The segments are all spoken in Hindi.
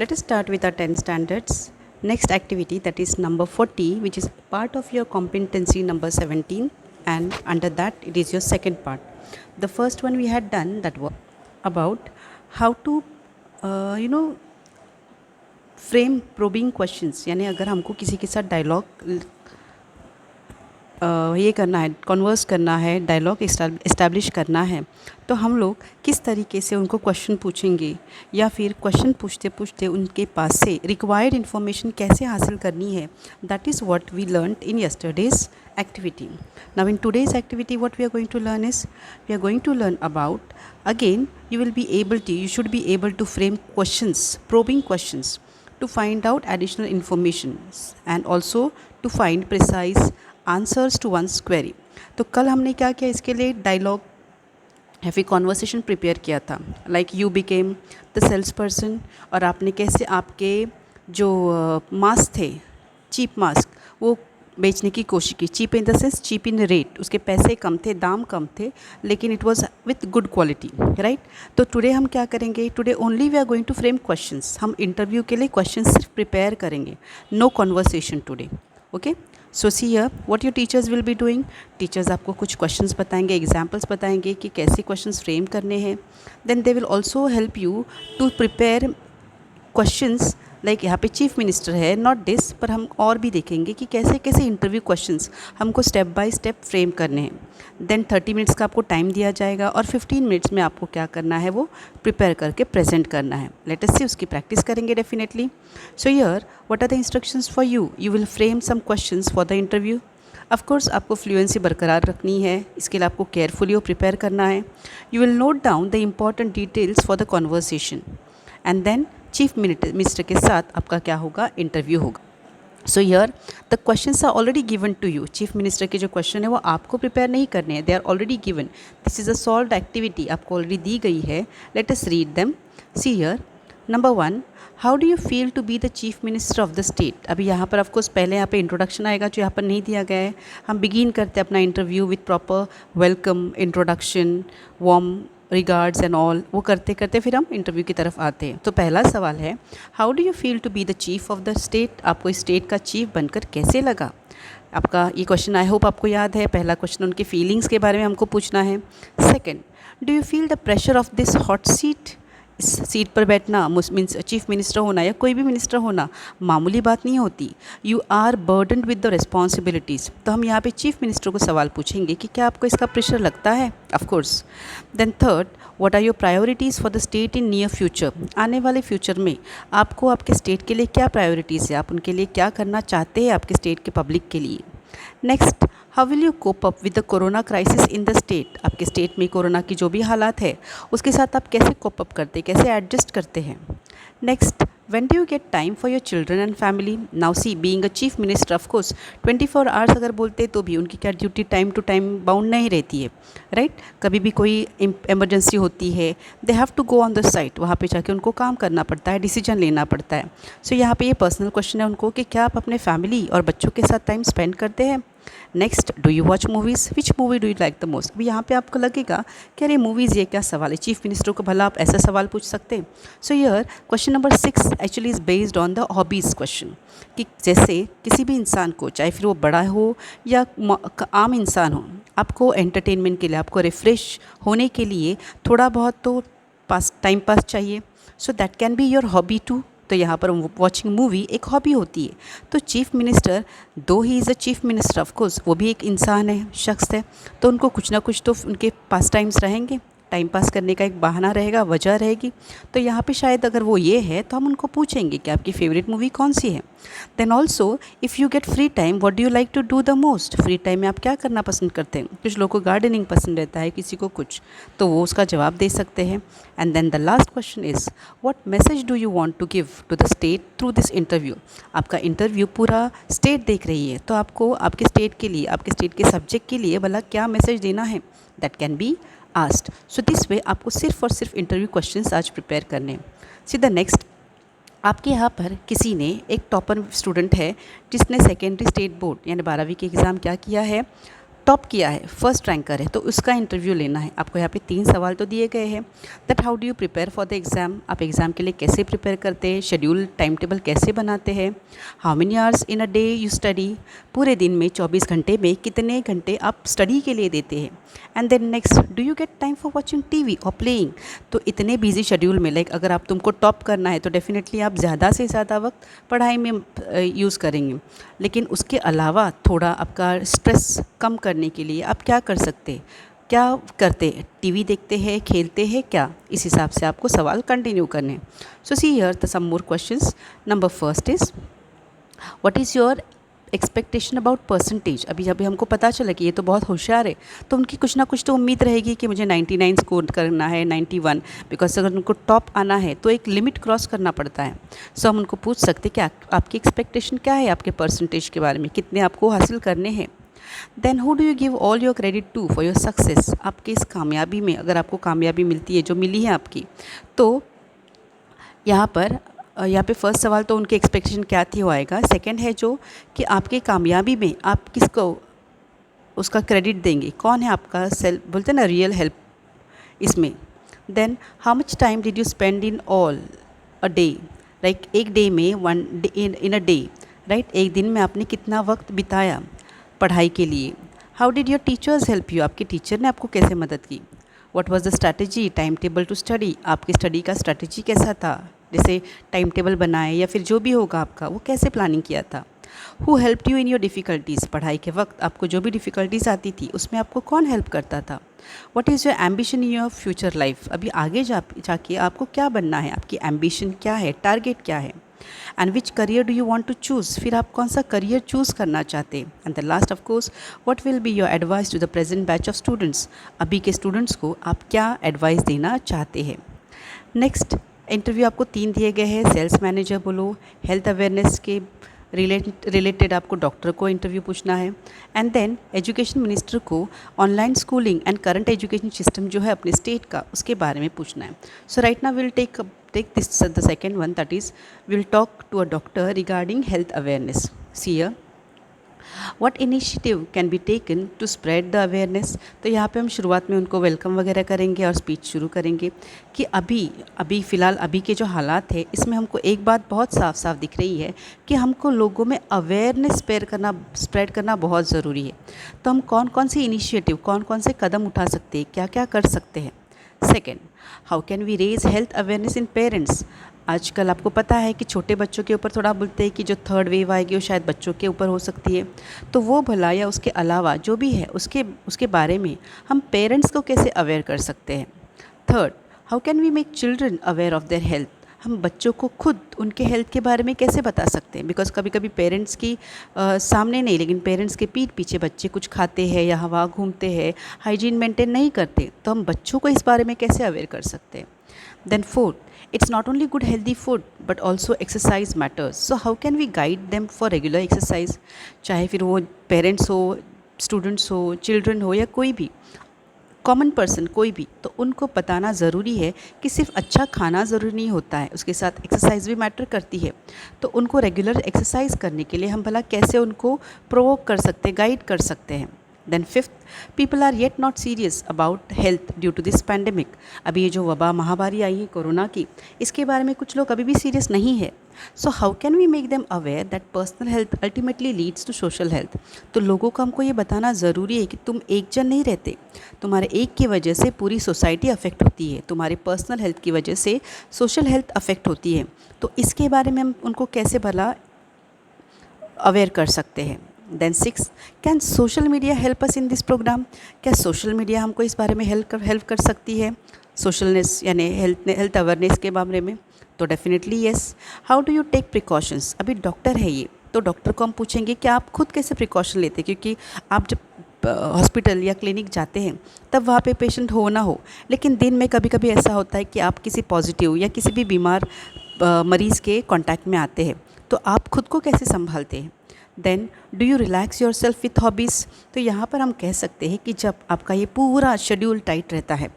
Let us start with our 10 standards. Next activity, that is number 40, which is part of your competency number 17, and under that it is your second part. The first one we had done, that was about how to frame probing questions, यानी अगर हमको किसी के साथ डायलॉग ये करना है, कन्वर्स करना है, डायलॉग इस्टेब्लिश करना है, तो हम लोग किस तरीके से उनको क्वेश्चन पूछेंगे, या फिर क्वेश्चन पूछते पूछते उनके पास से रिक्वायर्ड इन्फॉर्मेशन कैसे हासिल करनी है. That is what we learned in yesterday's activity. Now in today's activity, what we are going to learn is, we are going to learn about, again you should be able to frame questions, probing questions, to find out additional information and also to find precise answers to one's query. तो कल हमने क्या किया, इसके लिए डायलॉग या फिर कॉन्वर्सेशन प्रिपेयर किया था. Like you became the sales person, और आपने कैसे आपके जो मास्क थे, चीप मास्क, वो बेचने की कोशिश की. Cheap in the sense cheap in rate, उसके पैसे कम थे, दाम कम थे, लेकिन it was with good quality, right. तो टुडे हम क्या करेंगे, today only we are going to frame questions. हम इंटरव्यू के लिए क्वेश्चन सिर्फ प्रिपेयर करेंगे, no conversation today. Okay, so see here what your teachers will be doing. Teachers आपको कुछ क्वेश्चंस बताएंगे, एग्जाम्पल्स बताएंगे कि कैसे क्वेश्चंस फ्रेम करने हैं. Then they will also help you to prepare questions. Like यहाँ पे चीफ मिनिस्टर है, नॉट दिस, पर हम और भी देखेंगे कि कैसे कैसे इंटरव्यू क्वेश्चंस हमको स्टेप बाय स्टेप फ्रेम करने हैं. देन 30 मिनट्स का आपको टाइम दिया जाएगा, और 15 मिनट्स में आपको क्या करना है, वो प्रिपेयर करके प्रेजेंट करना है. लेट अस सी, उसकी प्रैक्टिस करेंगे definitely. So here what are the instructions for you. You will frame some questions for the interview. Of course आपको फ्लुएंसी बरकरार रखनी है, इसके लिए आपको केयरफुली वो प्रिपेयर करना है. You will note down the important details for the conversation, and then chief minister के साथ आपका क्या होगा, इंटरव्यू होगा. So here the questions are already given to you. Chief minister के जो क्वेश्चन है वो आपको प्रिपेयर नहीं करने हैं, they are already given. This is a solved activity, आपको ऑलरेडी दी गई है. Let us read them. See here, number 1, how do you feel to be the chief minister of the state. अभी यहाँ पर ऑफकोर्स पहले यहाँ पे इंट्रोडक्शन आएगा, जो यहाँ पर नहीं दिया गया है. हम बिगिन करते हैं अपना interview with proper welcome, introduction, warm regards and all. वो करते करते फिर हम इंटरव्यू की तरफ आते हैं. तो पहला सवाल है, how do you feel to be the chief of the state. आपको स्टेट का चीफ बनकर कैसे लगा. आपका ये क्वेश्चन आई होप आपको याद है. पहला क्वेश्चन उनके फीलिंग्स के बारे में हमको पूछना है. Second, do you feel the pressure of this hot seat. इस सीट पर बैठना, मीन्स चीफ मिनिस्टर होना या कोई भी मिनिस्टर होना, मामूली बात नहीं होती. You are burdened with the responsibilities. तो हम यहाँ पे चीफ मिनिस्टर को सवाल पूछेंगे कि क्या आपको इसका प्रेशर लगता है. Of course. Then third, what are your priorities for the state in near future. आने वाले फ्यूचर में आपको आपके स्टेट के लिए क्या प्रायोरिटीज़ है, आप उनके लिए क्या करना चाहते हैं आपके स्टेट के पब्लिक के लिए. Next, how will you cope up with the corona crisis in the state. आपके स्टेट में कोरोना की जो भी हालात है उसके साथ आप कैसे कोप अप करते हैं, कैसे एडजस्ट करते हैं. Next, when do you get time for your children and family. Now see, being a chief minister, of course 24 hours अगर बोलते तो भी उनकी क्या duty time to time bound नहीं रहती है, राइट. कभी भी कोई इमरजेंसी होती है, they have to go on the site, वहाँ पे जाके उनको काम करना पड़ता है, डिसीजन लेना पड़ता है. सो यहाँ पे ये पर्सनल क्वेश्चन है उनको कि क्या आप अपने फैमिली और बच्चों के साथ टाइम स्पेंड करते हैं. Next, do you watch movies. Which movie do you like the most. अभी यहाँ पे आपको लगेगा कि अरे मूवीज़, ये क्या सवाल है, चीफ मिनिस्टर को भला आप ऐसा सवाल पूछ सकते हैं. So here question number 6 actually is based on the hobbies question. कि जैसे किसी भी इंसान को, चाहे फिर वो बड़ा हो या आम इंसान हो, आपको एंटरटेनमेंट के लिए, आपको रिफ़्रेश होने के लिए थोड़ा बहुत तो टाइम पास चाहिए. So that can be your hobby too. तो यहाँ पर वॉचिंग मूवी एक हॉबी होती है. तो चीफ मिनिस्टर, दो he is a chief minister, of course वो भी एक इंसान है, शख्स है, तो उनको कुछ ना कुछ तो उनके पास टाइम्स रहेंगे, टाइम पास करने का एक बहाना रहेगा, वजह रहेगी. तो यहाँ पे शायद अगर वो ये है तो हम उनको पूछेंगे कि आपकी फेवरेट मूवी कौन सी है. Then also, if you get free time, what do you like to do the most. Free time में आप क्या करना पसंद करते हैं. कुछ लोगों को गार्डनिंग पसंद रहता है, किसी को कुछ, तो वो उसका जवाब दे सकते हैं. And then the last question is, what message do you want to give to the state through this interview. आपका इंटरव्यू पूरा स्टेट देख रही है, तो आपको आपके स्टेट के लिए, आपके स्टेट के सब्जेक्ट के लिए भला क्या मैसेज देना है. That can be asked. So this way आपको सिर्फ और सिर्फ इंटरव्यू क्वेश्चंस आज प्रिपेयर करने हैं. सी द नेक्स्ट, आपके यहाँ पर किसी ने, एक टॉपर स्टूडेंट है जिसने सेकेंडरी स्टेट बोर्ड यानी 12वीं के एग्ज़ाम क्या किया है, टॉप किया है, फर्स्ट रैंकर है, तो उसका इंटरव्यू लेना है आपको। यहाँ पे 3 सवाल तो दिए गए हैं। That how do you prepare for the exam, आप एग्ज़ाम के लिए कैसे प्रिपेयर करते हैं, शेड्यूल टाइम टेबल कैसे बनाते हैं, how many hours in a day you study, पूरे दिन में 24 घंटे में कितने घंटे आप स्टडी के लिए देते हैं। And then next, do you get time for watching TV और प्लेइंग। तो इतने बिजी शेड्यूल में लाइक अगर आप तुमको टॉप करना है तो डेफिनेटली आप ज़्यादा से ज़्यादा वक्त पढ़ाई में यूज़ करेंगे, लेकिन उसके अलावा थोड़ा आपका स्ट्रेस कम करने के लिए आप क्या कर सकते, क्या करते, टीवी देखते हैं, खेलते हैं क्या, इस हिसाब से आपको सवाल कंटिन्यू करने। So see here the some more questions. Number first is what is your expectation about percentage. अभी जब हमको पता चला कि ये तो बहुत होशियार है, तो उनकी कुछ ना कुछ तो उम्मीद रहेगी कि मुझे 99 स्कोर करना है, 91, बिकॉज अगर उनको टॉप आना है तो एक लिमिट क्रॉस करना पड़ता है। सो हम उनको पूछ सकते कि आपकी एक्सपेक्टेशन क्या है आपके परसेंटेज के बारे में, कितने आपको हासिल करने हैं। Then who do you give all your credit to for your success. आपकी इस कामयाबी में, अगर आपको कामयाबी मिलती है, जो मिली है आपकी, तो यहाँ पे फर्स्ट सवाल तो उनकी एक्सपेक्टेशन क्या थी वो आएगा। सेकंड है जो कि आपकी कामयाबी में आप किसको उसका क्रेडिट देंगे, कौन है आपका सेल्फ, बोलते हैं ना रियल हेल्प इसमें। Then how much time did you spend in all a day, like एक डे में, one day in a day, right, एक दिन में आपने कितना वक्त बिताया पढ़ाई के लिए। How did your teachers help you, आपके टीचर ने आपको कैसे मदद की। What was the strategy, time table to study, आपकी स्टडी का स्ट्रैटेजी कैसा था, जैसे टाइम टेबल बनाए या फिर जो भी होगा आपका, वो कैसे प्लानिंग किया था। Who helped you in your difficulties, पढ़ाई के वक्त आपको जो भी डिफ़िकल्टीज़ आती थी उसमें आपको कौन हेल्प करता था। What is your ambition in your future life, अभी आगे जाके आपको क्या बनना है, आपकी एम्बिशन क्या है, टारगेट क्या है। And which career do you want to choose, फिर आप कौन सा करियर चूज़ करना चाहते हैं। And the last of course, what will be your advice to the present batch of students, अभी के स्टूडेंट्स को आप क्या एडवाइस देना चाहते हैं। नेक्स्ट इंटरव्यू आपको 3 दिए गए हैं, सेल्स मैनेजर बोलो, हेल्थ अवेयरनेस के रिलेटेड आपको डॉक्टर को इंटरव्यू पूछना है, एंड देन एजुकेशन मिनिस्टर को online schooling and current education system जो है अपने स्टेट का, उसके बारे में पूछना है। So right now will take this the second one, that is will talk to a doctor regarding health awareness. See here, what initiative can be taken to spread the awareness. तो यहाँ पे हम शुरुआत में उनको वेलकम वगैरह करेंगे और स्पीच शुरू करेंगे कि अभी फ़िलहाल अभी के जो हालात है, इसमें हमको एक बात बहुत साफ साफ दिख रही है कि हमको लोगों में अवेयरनेस स्प्रेड करना बहुत ज़रूरी है। तो हम कौन कौन से इनिशिएटिव, कौन कौन से कदम उठा सकते हैं, क्या क्या कर सकते हैं। Second, how can we raise health awareness in parents. आजकल आपको पता है कि छोटे बच्चों के ऊपर थोड़ा बोलते हैं कि जो थर्ड वेव आएगी वो शायद बच्चों के ऊपर हो सकती है, तो वो भला या उसके अलावा जो भी है उसके बारे में हम पेरेंट्स को कैसे अवेयर कर सकते हैं। Third, how can we make children aware of their health, हम बच्चों को खुद उनके हेल्थ के बारे में कैसे बता सकते हैं। बिकॉज कभी कभी पेरेंट्स की सामने नहीं, लेकिन पेरेंट्स के पीठ पीछे बच्चे कुछ खाते हैं या हवा घूमते हैं, हाइजीन मेंटेन नहीं करते, तो हम बच्चों को इस बारे में कैसे अवेयर कर सकते हैं। Then fourth, it's not only good healthy food but also exercise matters, so how can we guide them for regular exercise। चाहे फिर वो पेरेंट्स हो, स्टूडेंट्स हो, चिल्ड्रन हो या कोई भी कॉमन पर्सन, कोई भी, तो उनको बताना ज़रूरी है कि सिर्फ अच्छा खाना ज़रूरी नहीं होता है, उसके साथ एक्सरसाइज भी मैटर करती है। तो उनको रेगुलर एक्सरसाइज करने के लिए हम भला कैसे उनको प्रोवोक कर सकते हैं, गाइड कर सकते हैं। Then fifth, people are yet not serious about health due to this pandemic. अभी ये जो वबा महामारी आई है कोरोना की, इसके बारे में कुछ लोग अभी भी सीरियस नहीं है। So how can we make them aware that personal health ultimately leads to social health. तो लोगों को हमको ये बताना ज़रूरी है कि तुम एक जन नहीं रहते, तुम्हारे एक की वजह से पूरी सोसाइटी अफेक्ट होती है, तुम्हारे पर्सनल हेल्थ की वजह से सोशल हेल्थ अफेक्ट होती है। तो इसके बारे में हम उनको कैसे भला अवेयर कर सकते हैं। Then six, can social media help us in this program. क्या सोशल मीडिया हमको इस बारे में हेल्प कर सकती है, सोशलनेस यानी हेल्थ अवेयरनेस के मामले में। तो definitely yes. How do you take precautions. अभी डॉक्टर है ये, तो डॉक्टर को हम पूछेंगे कि आप खुद कैसे प्रिकॉशन लेते हैं, क्योंकि आप जब हॉस्पिटल या क्लिनिक जाते हैं तब वहाँ पे पेशेंट हो ना हो, लेकिन दिन में कभी कभी ऐसा होता है कि आप किसी पॉजिटिव या किसी भी बीमार मरीज़ के कांटेक्ट में आते हैं, तो आप खुद को कैसे संभालते हैं। Then do you relax yourself with hobbies. तो यहाँ पर हम कह सकते हैं कि जब आपका ये पूरा शेड्यूल टाइट रहता है,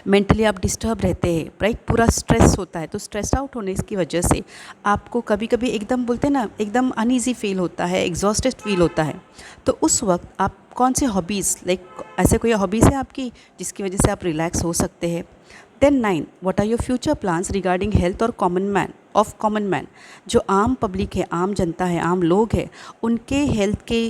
मेंटली आप डिस्टर्ब रहते हैं, राइट, पूरा स्ट्रेस होता है, तो स्ट्रेस आउट होने की वजह से आपको कभी कभी एकदम बोलते हैं ना, एकदम अनईजी फील होता है, एग्जॉस्टेड फील होता है। तो उस वक्त आप कौन से हॉबीज़, लाइक ऐसे कोई हॉबीज़ है आपकी जिसकी वजह से आप रिलैक्स हो सकते हैं। Then 9, what are your future plans regarding health और कॉमन मैन, जो आम पब्लिक है, आम जनता है, आम लोग हैं, उनके हेल्थ के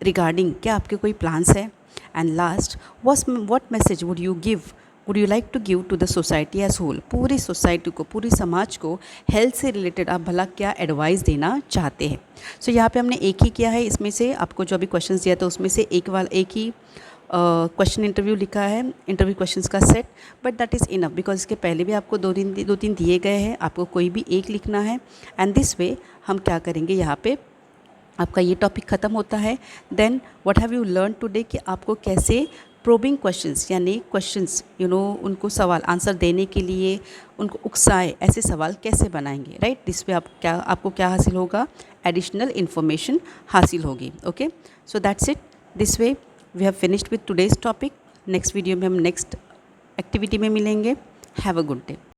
रिगार्डिंग क्या आपके कोई प्लान्स है। And last, what message would you like to give to the society as whole, पूरी सोसाइटी को, पूरी समाज को हेल्थ से रिलेटेड आप भला क्या एडवाइस देना चाहते हैं। सो यहाँ पे हमने एक ही किया है, इसमें से आपको जो अभी क्वेश्चंस दिया था उसमें से एक ही क्वेश्चन इंटरव्यू लिखा है, इंटरव्यू क्वेश्चंस का set, but that is enough because इसके पहले भी आपको दो तीन दिए गए हैं, आपको कोई भी एक लिखना है। एंड दिस वे हम क्या करेंगे, यहाँ पे आपका ये टॉपिक ख़त्म होता है। Then what have you learn today, कि आपको कैसे प्रोबिंग क्वेश्चंस, यानी क्वेश्चंस उनको सवाल आंसर देने के लिए उनको उकसाए, ऐसे सवाल कैसे बनाएंगे, राइट। दिस वे आपको क्या हासिल होगा, एडिशनल इन्फॉर्मेशन हासिल होगी। Okay, so that's it. This way we have finished with today's topic. Next video में हम नेक्स्ट एक्टिविटी में मिलेंगे। Have a good day.